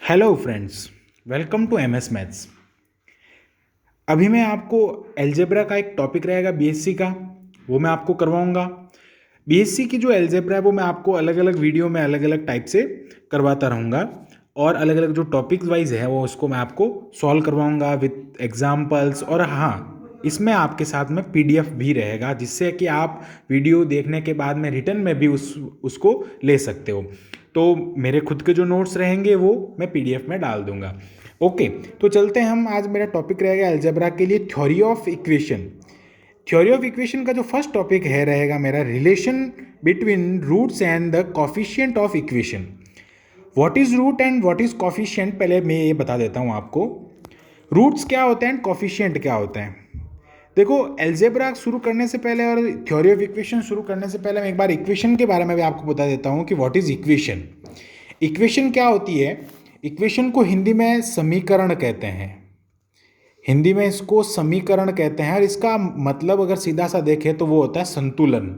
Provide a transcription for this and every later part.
Hello friends, welcome to M S maths. अभी मैं आपको एलजेब्रा का एक टॉपिक रहेगा बीएससी का, वो मैं आपको करवाऊंगा। बीएससी की जो एलजेब्रा है वो मैं आपको अलग अलग वीडियो में अलग अलग टाइप से करवाता रहूँगा, और अलग अलग जो टॉपिक्स वाइज है वो उसको मैं आपको सॉल्व करवाऊंगा विथ एग्जाम्पल्स। और हाँ, इसमें आपके साथ में पीडीएफ भी रहेगा, जिससे कि आप वीडियो देखने के बाद में रिटर्न में भी उसको ले सकते हो। तो मेरे खुद के जो नोट्स रहेंगे वो मैं पीडीएफ में डाल दूंगा। ओके, तो चलते हैं हम। आज मेरा टॉपिक रहेगा अलजेब्रा के लिए theory of equation. Theory of equation का जो फर्स्ट टॉपिक है रहेगा मेरा relation between roots and the coefficient of equation. What is root and what is coefficient, पहले मैं ये बता देता हूँ आपको। रूट्स क्या होते हैं एंड कॉफिशिएंट क्या होते हैं। देखो, एल्जेब्रा शुरू करने से पहले और थ्योरी ऑफ इक्वेशन शुरू करने से पहले मैं एक बार इक्वेशन के बारे में भी आपको बता देता हूँ कि व्हाट इज इक्वेशन। इक्वेशन क्या होती है? इक्वेशन को हिंदी में समीकरण कहते हैं। हिंदी में इसको समीकरण कहते हैं, और इसका मतलब अगर सीधा सा देखें तो वो होता है संतुलन।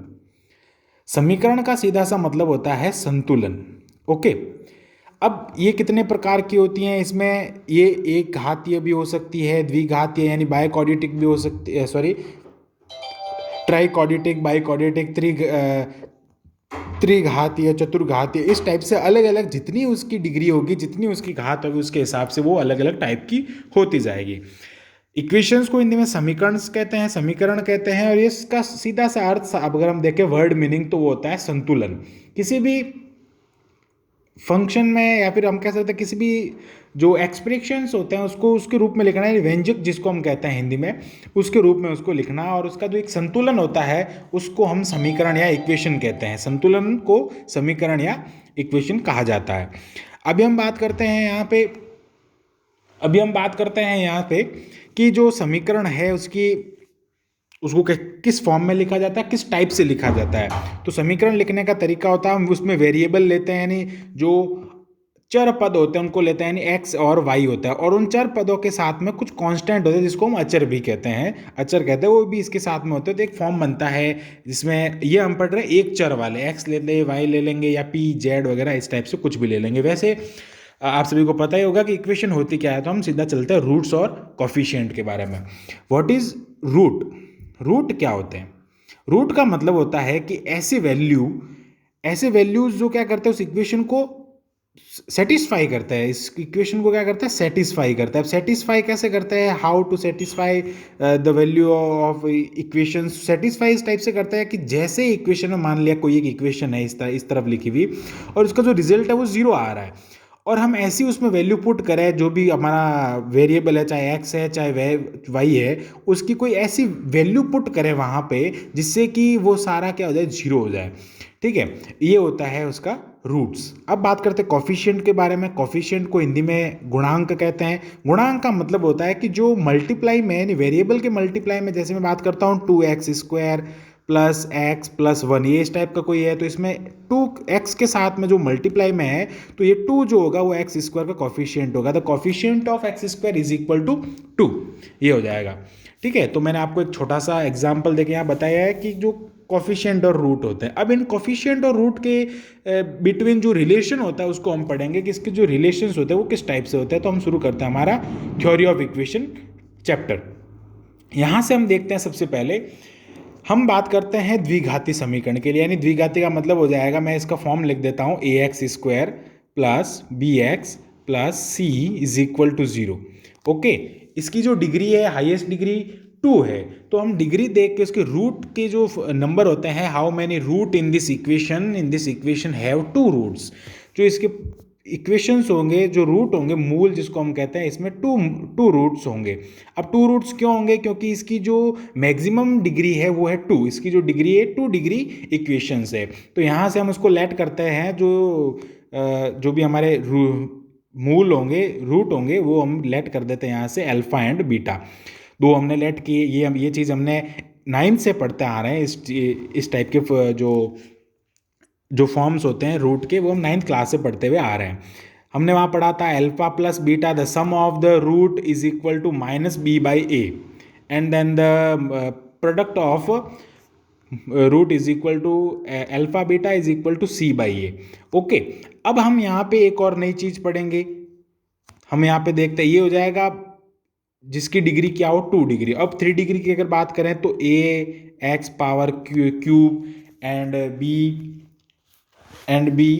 समीकरण का सीधा सा मतलब होता है संतुलन। ओके, अब ये कितने प्रकार की होती हैं? इसमें ये एक घातीय भी हो सकती है, द्विघातीय यानी बाइक्वाड्रेटिक भी हो सकती है, सॉरी ट्राइक्वाड्रेटिक, बाइक्वाड्रेटिक, त्रिघातीय, चतुर्घातीय, इस टाइप से अलग अलग जितनी उसकी डिग्री होगी, जितनी उसकी घात होगी, उसके हिसाब से वो अलग अलग टाइप की होती जाएगी। इक्वेशंस को हिंदी में समीकरण कहते हैं, समीकरण कहते हैं, और इसका सीधा सा अर्थ अगर हम देखें वर्ड मीनिंग तो वो होता है संतुलन। किसी भी फंक्शन में, या फिर हम कह सकते हैं किसी भी जो एक्सप्रेशंस होते हैं उसको उसके रूप में लिखना है, व्यंजक जिसको हम कहते हैं हिंदी में, उसके रूप में उसको लिखना, और उसका जो एक संतुलन होता है उसको हम समीकरण या इक्वेशन कहते हैं। संतुलन को समीकरण या इक्वेशन कहा जाता है। अभी हम बात करते हैं यहाँ पे कि जो समीकरण है उसको किस फॉर्म में लिखा जाता है, किस टाइप से लिखा जाता है। तो समीकरण लिखने का तरीका होता है, हम उसमें वेरिएबल लेते हैं, यानी जो चर पद होते हैं उनको लेते हैं, यानी एक्स और वाई होता है, और उन चर पदों के साथ में कुछ कांस्टेंट होते हैं जिसको हम अचर भी कहते हैं, वो भी इसके साथ में होते हैं। तो एक फॉर्म बनता है जिसमें ये हम पढ़ रहे हैं एक चर वाले, एक्स ले ले, वाई ले लेंगे, या पी जेड वगैरह इस टाइप से कुछ भी ले लेंगे। वैसे आप सभी को पता ही होगा कि इक्वेशन होती क्या है, तो हम सीधा चलते हैं रूट्स और कॉफिशिएंट के बारे में। What is root? रूट क्या होते हैं? रूट का मतलब होता है कि ऐसे वैल्यूज जो क्या करते हैं उस इक्वेशन को सेटिस्फाई करता है, इस इक्वेशन को क्या करता है, सेटिस्फाई करता है। अब सेटिस्फाई कैसे करता है, how to satisfy the value of equation. Satisfy इस टाइप से करता है कि जैसे इक्वेशन में मान लिया कोई एक इक्वेशन है इस तरफ लिखी हुई, और उसका जो रिजल्ट है वो जीरो आ रहा है, और हम ऐसी उसमें वैल्यू पुट करें, जो भी हमारा वेरिएबल है, चाहे एक्स है चाहे वाई है, उसकी कोई ऐसी वैल्यू पुट करें वहाँ पे जिससे कि वो सारा क्या हो जाए, जीरो हो जाए। ठीक है, ये होता है उसका रूट्स। अब बात करते हैं कॉफिशिएंट के बारे में। कॉफिशिएंट को हिंदी में गुणांक कहते हैं। गुणांक का मतलब होता है कि जो मल्टीप्लाई में, यानी वेरिएबल के मल्टीप्लाई में, जैसे मैं बात करता हूँ 2x² plus x plus one, ये इस टाइप का कोई है, तो इसमें 2x के साथ में जो मल्टीप्लाई में है, तो ये 2 जो होगा वो x² का कॉफिशिएंट होगा। The coefficient of x² is equal to 2, ये हो जाएगा। ठीक है, तो मैंने आपको एक छोटा सा एग्जाम्पल देके यहाँ बताया है कि जो कॉफिशिएंट और रूट होते हैं। अब इन कॉफिशिएंट और रूट के बिटवीन जो रिलेशन होता है उसको हम पढ़ेंगे कि इसके जो रिलेशंस होते हैं वो किस टाइप से होते हैं। तो हम शुरू करते हैं हमारा थ्योरी ऑफ इक्वेशन चैप्टर। यहाँ से हम देखते हैं, सबसे पहले हम बात करते हैं द्विघाती समीकरण के लिए, यानी द्विघाती का मतलब हो जाएगा, मैं इसका फॉर्म लिख देता हूँ, ax² plus bx plus c is equal to 0। Okay, इसकी जो डिग्री है, हाईएस्ट डिग्री 2 है, तो हम डिग्री देख के उसके रूट के जो नंबर होते हैं, how many root in this equation have 2 roots. जो इसके इक्वेशंस होंगे, जो रूट होंगे, मूल जिसको हम कहते हैं, इसमें टू रूट्स होंगे। अब 2 रूट्स क्यों होंगे? क्योंकि इसकी जो मैक्सिमम डिग्री है वो है 2, इसकी जो डिग्री है 2 डिग्री इक्वेशंस है। तो यहाँ से हम उसको लेट करते हैं, जो भी हमारे मूल होंगे, रूट होंगे, वो हम लेट कर देते हैं यहाँ से अल्फा एंड बीटा। 2 हमने लेट किए। ये चीज़ हमने 9 से पढ़ते आ रहे हैं। इस टाइप के जो फॉर्म्स होते हैं रूट के, वो हम 9th क्लास से पढ़ते हुए आ रहे हैं। हमने वहाँ पढ़ा था alpha plus beta, the sum of the root is equal to -b/a, and then the product of root is equal to alpha beta is equal to c/a। Okay, अब हम यहाँ पे एक और नई चीज़ पढ़ेंगे। हम यहाँ पे देखते हैं ये हो जाएगा जिसकी डिग्री क्या हो 2 डिग्री। अब 3 डिग्री की अगर बात करें तो A X power cube and B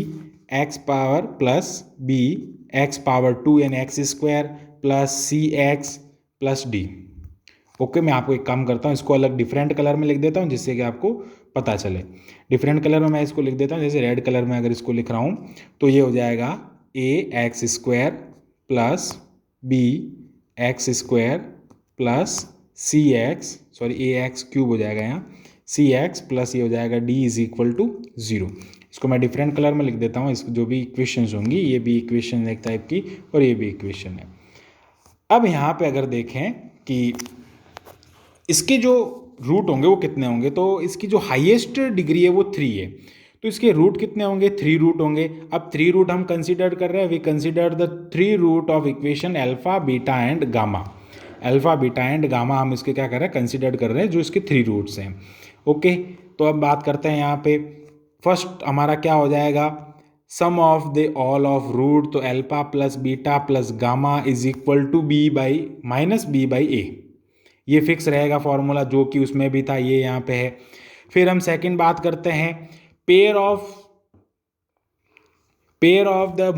X power plus B X power 2 यानी X square plus C X plus D. Okay, मैं आपको एक काम करता हूँ, इसको अलग डिफरेंट कलर में लिख देता हूँ जिससे कि आपको पता चले। डिफरेंट कलर में मैं इसको लिख देता हूँ, जैसे रेड कलर में अगर इसको लिख रहा हूँ तो ये हो जाएगा A X square plus B X square plus C X A X cube हो जाएगा यहाँ, सी एक्स प्लस ये हो जाएगा डी इज इक्वल टू 0। इसको मैं डिफरेंट कलर में लिख देता हूँ। इसको जो भी इक्वेशंस होंगी, ये भी इक्वेशन एक टाइप की और ये भी इक्वेशन है। अब यहाँ पे अगर देखें कि इसके जो रूट होंगे वो कितने होंगे, तो इसकी जो हाईएस्ट डिग्री है वो 3 है, तो इसके रूट कितने होंगे, 3 रूट होंगे। अब 3 रूट हम कंसिडर कर रहे हैं, we consider the 3 root of equation alpha beta and gamma. Alpha beta and gamma हम इसके क्या कर रहे हैं, कंसिडर कर रहे हैं, जो इसके 3 रूट्स हैं। ओके, तो अब बात करते हैं यहाँ पे फर्स्ट हमारा क्या हो जाएगा, sum of the all of root, तो alpha plus beta plus gamma is equal to B by minus B by A. ये फिक्स रहेगा फॉर्मूला, जो कि उसमें भी था, ये यहाँ पे है। फिर हम सेकंड बात करते हैं pair of the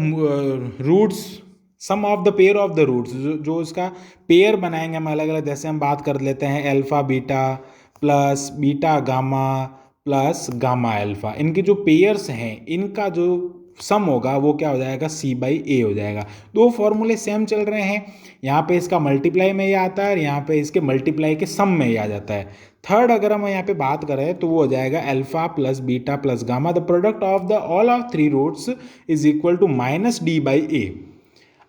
roots, sum of the pair of the roots, जो इसका पेयर बनाएंगे हम अलग अलग। जैसे हम बात कर लेते हैं alpha beta plus beta gamma plus gamma alpha, इनके जो पेयर्स हैं इनका जो सम होगा वो क्या हो जाएगा, सी बाई ए हो जाएगा। दो फॉर्मूले सेम चल रहे हैं, यहाँ पे इसका मल्टीप्लाई में ये आता है और यहाँ पे इसके मल्टीप्लाई के सम में ये आ जाता है। थर्ड अगर हम यहाँ पे बात करें तो वो हो जाएगा alpha plus beta plus gamma, the product of the all of 3 roots is equal to minus D by A.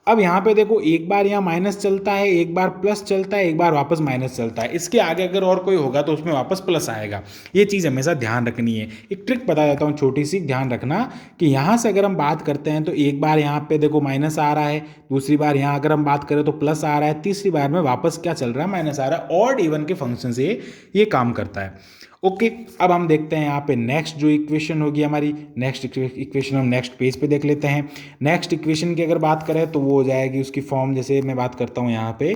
अब यहाँ पे देखो, एक बार यहाँ माइनस चलता है, एक बार प्लस चलता है, एक बार वापस माइनस चलता है। इसके आगे अगर और कोई होगा तो उसमें वापस प्लस आएगा। ये चीज़ हमेशा ध्यान रखनी है। एक ट्रिक बता देता हूँ छोटी सी, ध्यान रखना कि यहाँ से अगर हम बात करते हैं तो एक बार यहाँ पे देखो माइनस आ रहा है, दूसरी बार यहाँ अगर हम बात करें तो प्लस आ रहा है, तीसरी बार में वापस क्या चल रहा है, माइनस आ रहा है। ऑड इवन के फंक्शन से ये काम करता है। ओके, अब हम देखते हैं यहाँ पे नेक्स्ट जो इक्वेशन होगी हमारी, नेक्स्ट इक्वेशन हम नेक्स्ट पेज पे देख लेते हैं। नेक्स्ट इक्वेशन की अगर बात करें तो वो हो जाएगी उसकी फॉर्म, जैसे मैं बात करता हूँ यहाँ पे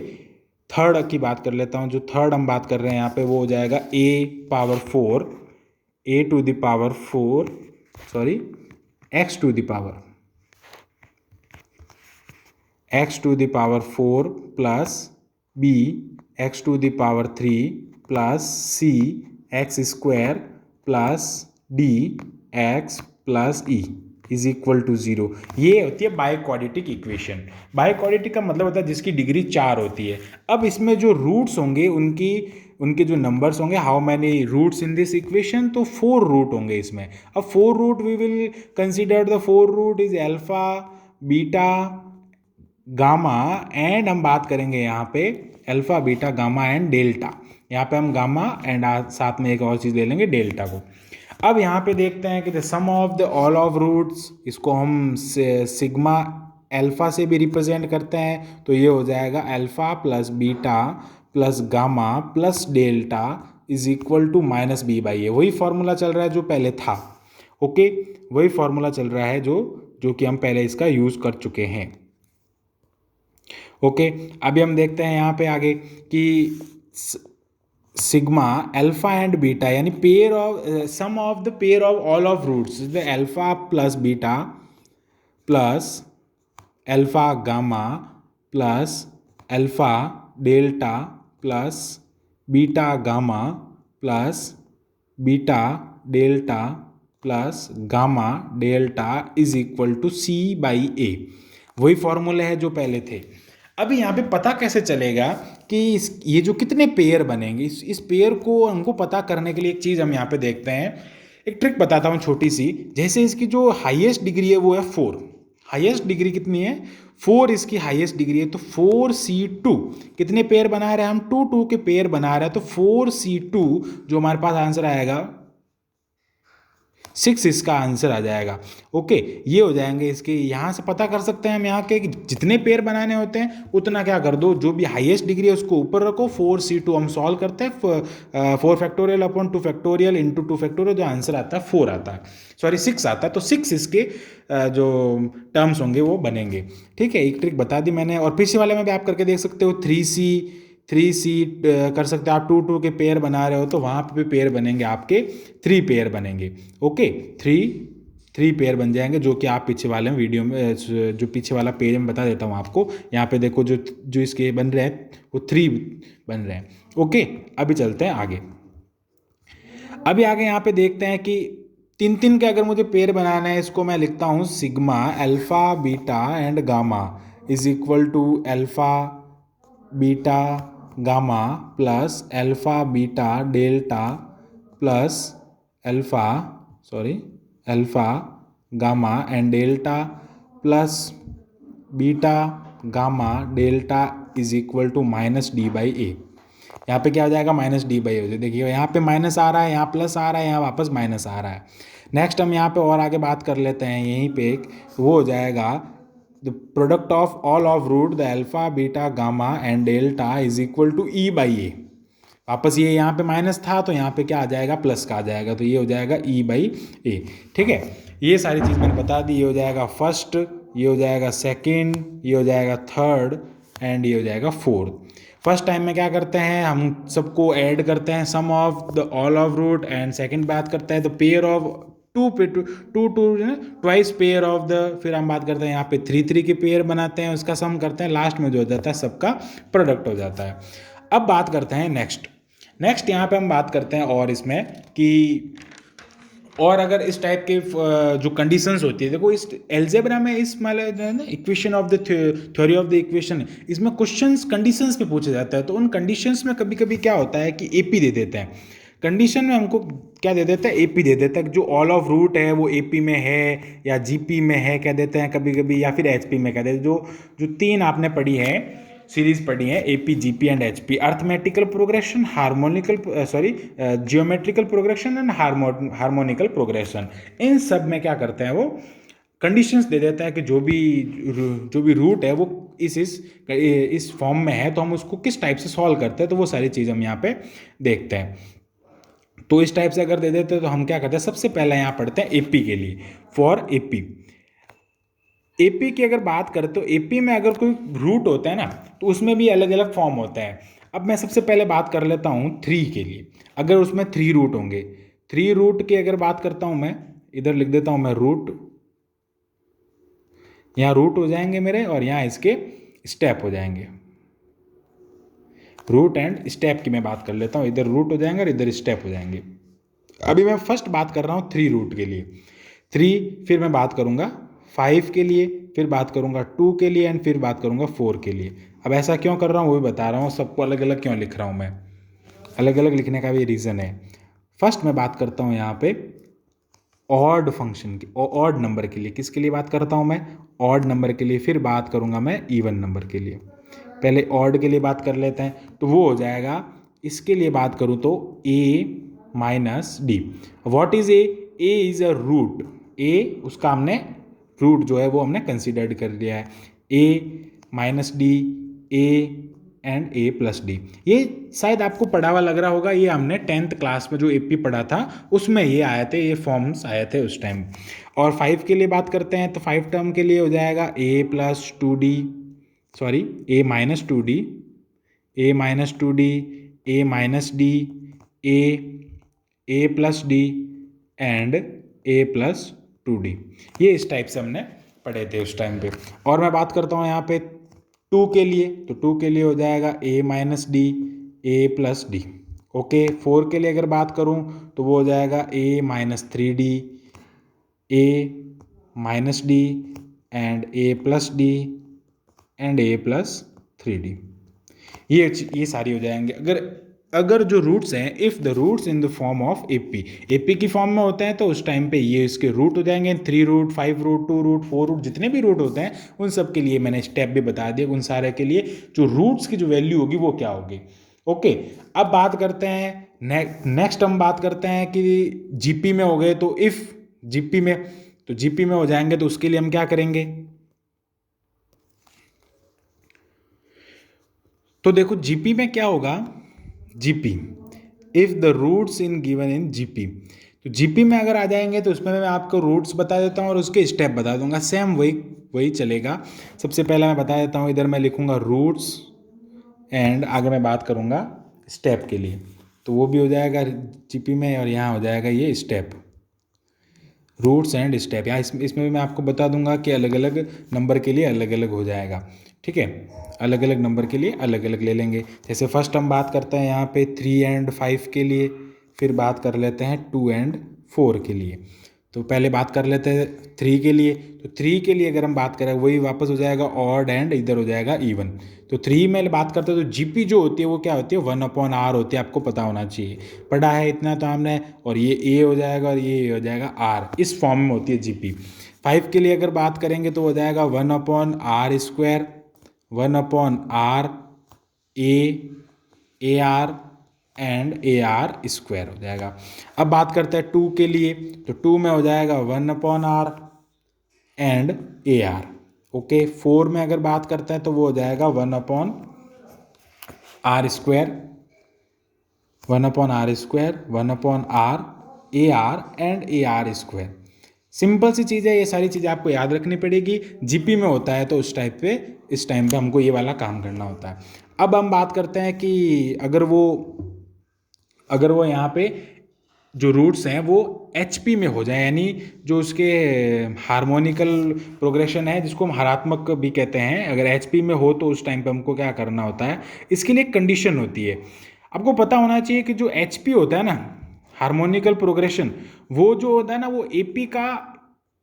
थर्ड की बात कर लेता हूँ। जो थर्ड हम बात कर रहे हैं यहाँ पे वो हो जाएगा A power 4, A to the power 4 sorry X to the power 4 plus B X to the power 3 plus C X square plus D X plus E is equal to 0। ये होती है बाइक्वाड्रेटिक इक्वेशन। बाइक्वाड्रेटिक का मतलब होता है जिसकी degree 4 होती है। अब इसमें जो रूट्स होंगे उनके जो नंबर्स होंगे, how many roots in this equation, तो 4 रूट होंगे इसमें। अब 4 root we will consider the 4 root is alpha beta gamma and हम बात करेंगे यहाँ पे alpha beta gamma and delta. यहाँ पे हम गामा एंड साथ में एक और चीज़ ले लेंगे डेल्टा को। अब यहाँ पे देखते हैं कि the sum of the all of roots, इसको हम सिग्मा अल्फा से भी रिप्रेजेंट करते हैं, तो ये हो जाएगा alpha plus beta plus gamma plus delta is equal to minus B by A. वही फॉर्मूला चल रहा है जो पहले था। ओके, वही फॉर्मूला चल रहा है जो कि हम पहले इसका यूज़ कर चुके हैं। ओके, अभी हम देखते हैं यहाँ पे आगे कि सिग्मा अल्फा एंड बीटा यानी pair of sum of the pair of all of roots the alpha plus beta plus alpha gamma plus alpha delta plus beta gamma plus beta delta plus gamma delta is equal to C by A. वही फॉर्मूले हैं जो पहले थे। अभी यहाँ पे पता कैसे चलेगा कि ये जो कितने पेयर बनेंगे, इस पेयर को हमको पता करने के लिए एक चीज़ हम यहाँ पे देखते हैं। एक ट्रिक बताता हूँ छोटी सी। जैसे इसकी जो हाईएस्ट डिग्री है वो है 4, हाईएस्ट डिग्री कितनी है 4, इसकी हाईएस्ट डिग्री है, तो 4c2 कितने पेयर बना रहे हैं हम, 2 2 के पेयर बना रहे हैं, तो 4c2 जो हमारे पास आंसर आएगा 6 इसका आंसर आ जाएगा। ओके, ये हो जाएंगे इसके। यहाँ से पता कर सकते हैं हम यहाँ के कि जितने पेयर बनाने होते हैं उतना क्या कर दो, जो भी हाईएस्ट डिग्री है उसको ऊपर रखो। 4c2 हम सॉल्व करते हैं, 4 factorial upon 2 factorial into 2 factorial, जो आंसर आता है 4 आता है, सॉरी 6 आता है। तो 6 इसके जो टर्म्स होंगे वो बनेंगे। ठीक है, एक ट्रिक बता दी मैंने। और पीछे वाले में भी आप करके देख सकते हो, 3c कर सकते हो आप। 2 के पेयर बना रहे हो तो वहाँ पे भी पेयर बनेंगे आपके, 3 पेयर बनेंगे। ओके, 3 पेयर बन जाएंगे, जो कि आप पीछे वाले वीडियो में, जो पीछे वाला पेज में बता देता हूँ आपको। यहाँ पे देखो जो जो इसके बन रहे हैं वो 3 बन रहे हैं। ओके, अभी चलते हैं आगे। अभी आगे यहाँ पे देखते हैं कि 3 के अगर मुझे पेयर बनाना है, इसको मैं लिखता हूँ sigma alpha beta and gamma is equal to alpha beta gamma plus alpha beta delta plus alpha alpha gamma and delta plus beta gamma delta is equal to -d/a। यहाँ पे क्या हो जाएगा, -d/a हो जाए। देखिए यहाँ पे माइनस आ रहा है, यहाँ प्लस आ रहा है, यहाँ वापस माइनस आ रहा है। नेक्स्ट हम यहाँ पे और आगे बात कर लेते हैं, यहीं पे वो हो जाएगा the product of all of root the alpha beta gamma and delta is equal to e/a। वापस ये यहाँ पे माइनस था तो यहाँ पे क्या आ जाएगा, प्लस का आ जाएगा, तो ये हो जाएगा e/a। ठीक है, ये सारी चीज़ मैंने बता दी। ये हो जाएगा फर्स्ट, ये हो जाएगा सेकेंड, ये हो जाएगा थर्ड एंड ये हो जाएगा फोर्थ। फर्स्ट टाइम में क्या करते हैं, हम सबको ऐड करते हैं, sum of the all of root. And second बात करते हैं तो pair of two twice pair of the, फिर हम बात करते हैं यहाँ पे 3 के पेयर बनाते हैं, उसका सम करते हैं, लास्ट में जो हो जाता है सबका प्रोडक्ट हो जाता है। अब बात करते हैं नेक्स्ट यहाँ पे हम बात करते हैं और इसमें कि और अगर इस टाइप के जो कंडीशंस होती है, देखो इस एल्जेब्रा में इस ना equation of the theory of the equation, इसमें क्वेश्चंस कंडीशंस पे पूछे जाता है। तो उन कंडीशंस में कभी कभी क्या होता है कि एपी दे देते हैं। कंडीशन में हमको क्या दे देता है, एपी दे देता है। जो ऑल ऑफ रूट है वो एपी में है या जीपी में है कह देते हैं कभी कभी, या फिर एचपी में कह देते हैं। जो 3 आपने पढ़ी है, सीरीज पढ़ी है, AP GP and HP, arithmetical progression, geometrical progression and harmonical progression. इन सब में क्या करते हैं वो कंडीशंस दे देता है कि जो भी रूट है वो इस फॉर्म में है तो हम उसको किस टाइप से सॉल्व करते हैं। तो वो सारी चीज़ हम यहाँ पे देखते हैं। तो इस टाइप से अगर दे देते हैं तो हम क्या करते हैं, सबसे पहले यहाँ पढ़ते हैं एपी के लिए। फॉर एपी की अगर बात करें तो एपी में अगर कोई रूट होता है ना तो उसमें भी अलग अलग फॉर्म होता है। अब मैं सबसे पहले बात कर लेता हूँ 3 के लिए। अगर उसमें 3 रूट होंगे, 3 रूट की अगर बात करता हूँ मैं, इधर लिख देता हूँ मैं रूट, यहाँ रूट हो जाएंगे मेरे और यहाँ इसके स्टेप हो जाएंगे। रूट एंड स्टेप की मैं बात कर लेता हूँ, इधर रूट हो जाएंगे और इधर स्टेप हो जाएंगे। अभी मैं फर्स्ट बात कर रहा हूँ 3 रूट के लिए, 3, फिर मैं बात करूँगा 5 के लिए, फिर बात करूँगा 2 के लिए एंड फिर बात करूँगा 4 के लिए। अब ऐसा क्यों कर रहा हूँ वो भी बता रहा हूँ, सबको अलग अलग क्यों लिख रहा हूँ मैं, अलग अलग लिखने का भी रीज़न है। फर्स्ट मैं बात करता हूँ यहाँ पे ऑड फंक्शन की, ऑड नंबर के लिए। किसके लिए बात करता हूँ मैं, ऑड नंबर के लिए। फिर बात करूँगा मैं इवन नंबर के लिए। पहले ऑड के लिए बात कर लेते हैं, तो वो हो जाएगा, इसके लिए बात करूँ तो a minus D. What is A is a root, A उसका हमने रूट जो है वो हमने कंसिडर्ड कर लिया है। a minus D, A and a plus D. ये शायद आपको पढ़ा हुआ लग रहा होगा, ये हमने 10th क्लास में जो एपी पढ़ा था उसमें ये आए थे, ये फॉर्म्स आए थे उस टाइम। और 5 के लिए बात करते हैं तो 5 टर्म के लिए हो जाएगा a plus 2d, sorry a minus 2d, a minus 2d, a minus D, A plus D and a plus 2d। ये इस टाइप से हमने पढ़े थे उस टाइम पे। और मैं बात करता हूँ यहाँ पे 2 के लिए, तो 2 के लिए हो जाएगा a minus D, A plus D. Okay, 4 के लिए अगर बात करूँ तो वो हो जाएगा a minus 3d, a minus D and a plus D and a plus 3d। ये सारी हो जाएंगे। अगर जो रूट्स हैं, if the roots in the form of AP की फॉर्म में होते हैं तो उस टाइम पे ये इसके रूट हो जाएंगे। 3 रूट, 5 रूट, 2 रूट, 4 रूट, जितने भी रूट होते हैं उन सब के लिए मैंने स्टेप भी बता दिया। उन सारे के लिए जो रूट्स की जो वैल्यू होगी वो क्या होगी। ओके, अब बात करते हैं नेक्स्ट हम बात करते हैं कि जीपी में हो गए तो इफ़ जीपी में। तो जीपी में हो जाएंगे तो उसके लिए हम क्या करेंगे, तो देखो जीपी में क्या होगा, GP if the roots in given in GP, तो जीपी में अगर आ जाएंगे तो उसमें मैं आपको रूट्स बता देता हूँ और उसके स्टेप बता दूंगा, सेम वही वही चलेगा। सबसे पहले मैं बता देता हूँ, इधर मैं लिखूंगा रूट्स एंड आगे मैं बात करूंगा स्टेप के लिए, तो वो भी हो जाएगा जीपी में, और यहाँ हो जाएगा ये स्टेप, रूट्स एंड स्टेप। यहाँ इसमें भी मैं आपको बता दूंगा कि अलग अलग नंबर के लिए अलग अलग हो जाएगा, ठीक है, अलग अलग नंबर के लिए अलग अलग ले लेंगे। जैसे फर्स्ट हम बात करते हैं यहाँ पे 3 एंड 5 के लिए, फिर बात कर लेते हैं 2 एंड 4 के लिए। तो पहले बात कर लेते हैं 3 के लिए, तो 3 के लिए अगर हम बात करें वही वापस हो जाएगा ऑड एंड इधर हो जाएगा इवन। तो 3 में बात करते हैं तो जीपी जो होती है वो क्या होती है 1/r होती है, आपको पता होना चाहिए, पढ़ा है इतना तो हमने। और ये ए हो जाएगा और ये हो जाएगा आर, इस फॉर्म में होती है जीपी। 5 के लिए अगर बात करेंगे तो हो जाएगा 1/r², 1/r A R and AR² हो जाएगा। अब बात करते हैं 2 के लिए, तो 2 में हो जाएगा 1/r एंड AR। ओके, 4 में अगर बात करते हैं तो वो हो जाएगा 1/r², 1/r², AR and AR²। Simple सी चीज़ है, ये सारी चीज़ें आपको याद रखनी पड़ेगी। जीपी में होता है तो उस इस टाइम पे हमको ये वाला काम करना होता है। अब हम बात करते हैं कि अगर वो यहाँ पे जो रूट्स हैं वो HP में हो जाए, यानी जो उसके हार्मोनिकल प्रोग्रेशन है जिसको हम हरात्मक भी कहते हैं, अगर HP में हो तो उस टाइम पे हमको क्या करना होता है, इसके लिए एक कंडीशन होती है। आपको पता होना चाहिए कि जो HP होता है ना, हार्मोनिकल प्रोग्रेशन, वो जो होता है ना वो AP का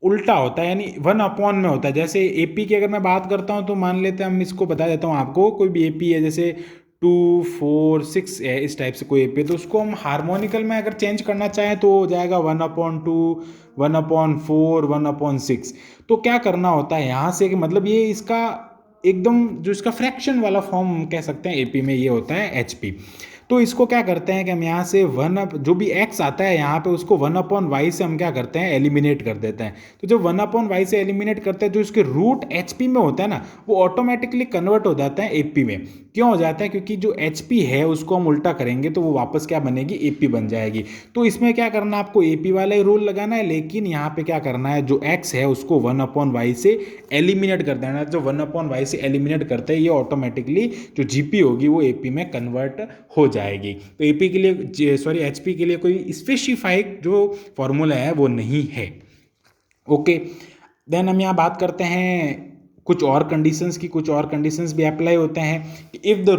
उल्टा होता है, यानी 1/, में होता है। जैसे AP की अगर मैं बात करता हूँ तो मान लेते हैं, हम इसको बता देता हूँ आपको, कोई भी AP है जैसे 2 4 6 है, इस टाइप से कोई AP है, तो उसको हम हार्मोनिकल में अगर चेंज करना चाहें तो हो जाएगा 1/2, 1/4, 1/6। तो क्या करना होता है यहाँ से कि मतलब ये इसका एकदम जो इसका फ्रैक्शन वाला फॉर्म कह सकते हैं AP में, ये होता है HP। तो इसको क्या करते हैं कि हम यहाँ से जो भी x आता है यहाँ पे उसको 1/y से हम क्या करते हैं एलिमिनेट कर देते हैं। तो जब 1/y से एलिमिनेट करते हैं, जो इसके रूट HP में होता है ना वो ऑटोमेटिकली कन्वर्ट हो जाता है AP में। क्यों हो जाता है, क्योंकि जो HP है उसको हम उल्टा करेंगे तो वो वापस क्या बनेगी, AP बन जाएगी। तो इसमें क्या करना है, आपको AP वाला ही रूल लगाना है, लेकिन यहाँ पे क्या करना है, जो x है उसको 1/y से एलिमिनेट कर देना है। जो 1/y से एलिमिनेट करते हैं ये ऑटोमेटिकली जो GP होगी वो AP में कन्वर्ट हो जाएगी। तो AP के लिए HP के लिए कोई स्पेसिफाइड जो फॉर्मूला है वो नहीं है। ओके, देन हम यहाँ बात करते हैं कुछ और कंडीशंस की, कुछ और कंडीशंस भी अप्लाई होते हैं। If the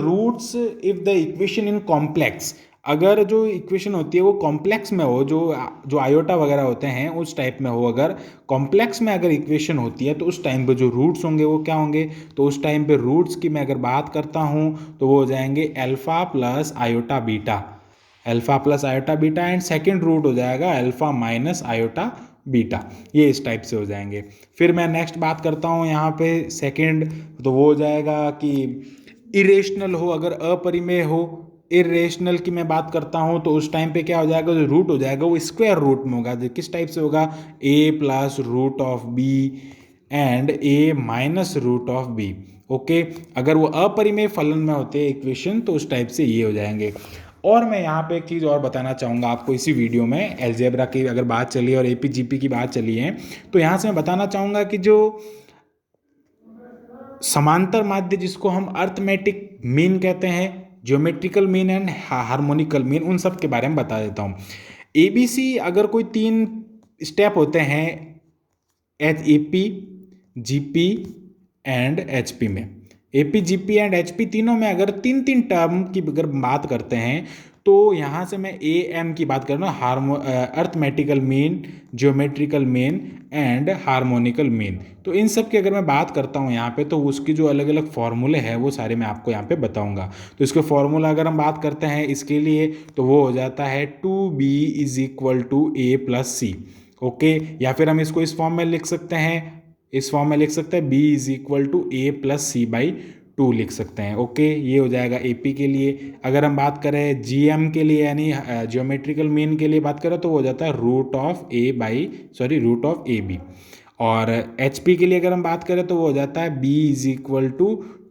equation in complex, अगर जो इक्वेशन होती है वो कॉम्प्लेक्स में हो, जो आयोटा वगैरह होते हैं उस टाइप में हो, अगर कॉम्प्लेक्स में अगर इक्वेशन होती है तो उस टाइम पे जो रूट्स होंगे वो क्या होंगे, तो उस टाइम पे रूट्स की मैं अगर बात करता हूँ तो वो हो जाएंगे alpha plus iota beta, alpha plus iota beta, and second root हो जाएगा अल्फा माइनस आयोटा बीटा, ये इस टाइप से हो जाएंगे। फिर मैं नेक्स्ट बात करता हूँ यहाँ पे सेकेंड, तो वो हो जाएगा कि इरेशनल हो, अगर अपरिमेय हो, इरेशनल की मैं बात करता हूँ तो उस टाइम पे क्या हो जाएगा, जो रूट हो जाएगा वो स्क्वायर रूट में होगा। किस टाइप से होगा, a plus root of B and a minus root of B. Okay, अगर वो अपरिमेय फलन में होते हैं इक्वेशन तो उस टाइप से ये हो जाएंगे। और मैं यहाँ पे एक चीज़ और बताना चाहूँगा आपको, इसी वीडियो में एलजेब्रा की अगर बात चली है और AP GP की बात चली है तो यहाँ से मैं बताना चाहूँगा कि जो समांतर माध्य जिसको हम अर्थमेटिक मीन कहते हैं, geometrical mean and harmonical mean, उन सब के बारे में बता देता हूँ। ABC अगर कोई 3 स्टेप होते हैं AP GP एंड HP में, AP GP एंड HP तीनों में अगर 3 टर्म की अगर बात करते हैं तो यहाँ से मैं AM की बात कर रहा हूँ, arithmetical mean, geometrical mean and harmonical mean. तो इन सब की अगर मैं बात करता हूँ यहाँ पे तो उसकी जो अलग अलग फॉर्मूले हैं वो सारे मैं आपको यहाँ पे बताऊँगा। तो इसके फॉर्मूला अगर हम बात करते हैं इसके लिए तो वो हो जाता है 2B = A + C। ओके, या फिर हम इसको इस फॉर्म में लिख सकते हैं, इस फॉर्म में लिख सकते हैं B = A + C/2। 2 लिख सकते हैं। ओके, ये हो जाएगा एपी के लिए। अगर हम बात करें जीएम के लिए यानी जियोमेट्रिकल मीन के लिए बात करें तो वो हो जाता है रूट ऑफ ए बी। और एच पी के लिए अगर हम बात करें तो वो हो जाता है B is equal to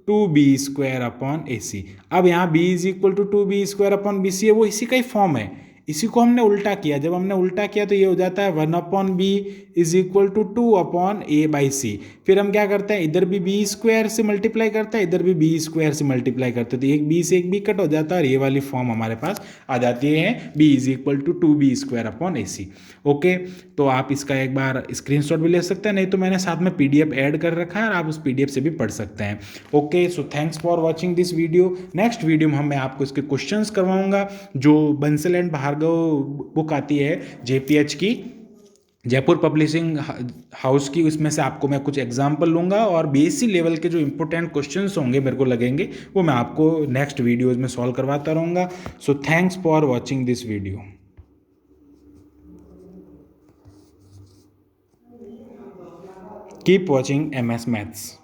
2b² upon A C. अब यहाँ b is equal to 2b² upon B C है, वो इसी का ही फॉर्म है। इसी को हमने उल्टा किया, जब हमने उल्टा किया तो ये हो जाता है 1/b is equal to 2/a/c। फिर हम क्या करते हैं, इधर भी b² से मल्टीप्लाई करते हैं, इधर भी b² से मल्टीप्लाई करते हैं, तो एक b से एक b कट हो जाता है और ये वाली फॉर्म हमारे पास आ जाती है b is equal to 2b² upon A C. Okay, तो आप इसका एक बार स्क्रीनशॉट भी ले सकते हैं, नहीं तो मैंने साथ में पीडीएफ ऐड कर रखा है और आप उस पीडीएफ से भी पढ़ सकते हैं। Okay, so thanks for watching this video. Next video में मैं आपको इसके क्वेश्चंस करवाऊंगा। जो बंसल एंड भार्गव बुक आती है जेपीएच की, जयपुर पब्लिशिंग हाउस की, उसमें से आपको मैं कुछ एग्जाम्पल लूंगा और बीएससी लेवल के जो इंपॉर्टेंट क्वेश्चंस होंगे मेरे को लगेंगे वो मैं आपको नेक्स्ट वीडियोज में सॉल्व करवाता रहूँगा। So thanks for watching this video. Keep watching MS Maths।